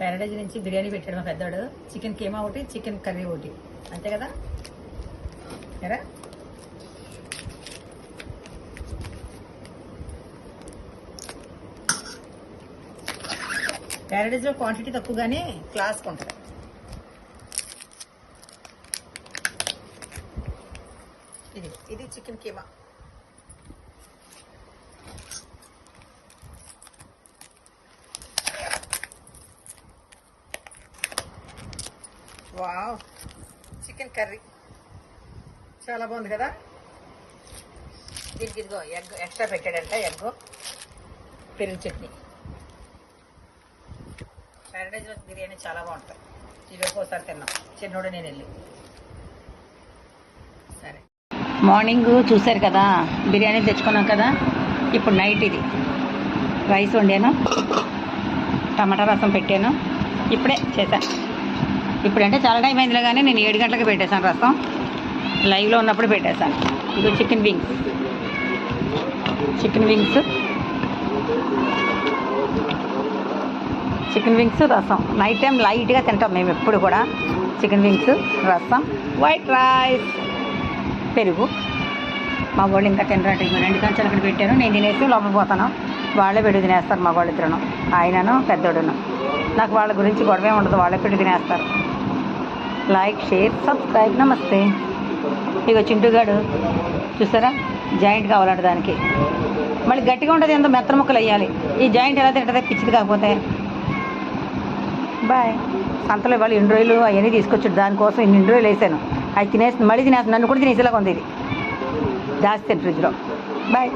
Paradise నుంచి బిర్యానీ పెట్టాడు మా పెద్దవాడు. చికెన్ కీమా ఒకటి, చికెన్ కర్రీ ఒకటి, అంతే కదా ఎరా. ప్యారడైజ్లో క్వాంటిటీ తక్కువగానే క్లాస్కి ఉంటుంది. ఇది chicken keema. Wow, chicken curry చాలా బాగుంది కదా. దీనికి ఇదిగో ఎగ్ ఎక్స్ట్రా పెట్టాడంట, ఎగ్, పెరుగు చట్నీ. ప్యారడైజ్ బిర్యానీ చాలా బాగుంటుంది. ఇది ఒక్కోసారి తిన్నాం చిన్నోడు నేను వెళ్ళి. సరే, మార్నింగ్ చూశారు కదా బిర్యానీ తెచ్చుకున్నాం కదా. ఇప్పుడు నైట్ ఇది రైస్ వండాను, టమాటా రసం పెట్టాను, ఇప్పుడే చేశాను. ఇప్పుడంటే చాలా టైం అయిందిలే కానీ నేను 7 గంటలకు పెట్టేశాను రసం. లైవ్లో ఉన్నప్పుడు పెట్టేశాను. ఇది చికెన్ వింగ్స్ రసం. నైట్ టైం లైట్గా తింటాం మేము ఎప్పుడు కూడా. చికెన్ వింగ్స్, రసం, వైట్ రైస్, పెరుగు. మా వాళ్ళు ఇంకా తినరంటే 2 కంచాలు అక్కడ పెట్టాను. నేను తినేసి లోపల పోతాను, వాళ్ళే పెరుగు తినేస్తారు. మా వాళ్ళు ఇద్దరును, ఆయనను పెద్దోడును. నాకు వాళ్ళ గురించి గొడవే ఉండదు, వాళ్ళే పెరుగు తినేస్తారు. Like, share, subscribe. నమస్తే. ఇక చింటుగాడు చూసారా, జాయింట్ కావాలంట దానికి. మళ్ళీ గట్టిగా ఉంటుంది, ఎంతో మెత్తన ముక్కలు వేయాలి. ఈ జాయింట్ ఎలా తింటుంది పిచ్చిది కాకపోతే. బాయ్. సంతలో వాళ్ళు 2 రోజులు అవన్నీ తీసుకొచ్చాడు, దానికోసం 2 రోజులు వేసాను. అవి తినేసి మళ్ళీ తినేస్తాను, నన్ను కూడా తినేసేలాగా ఉంది ఇది. దాస్తాను ఫ్రిడ్జ్లో. బాయ్.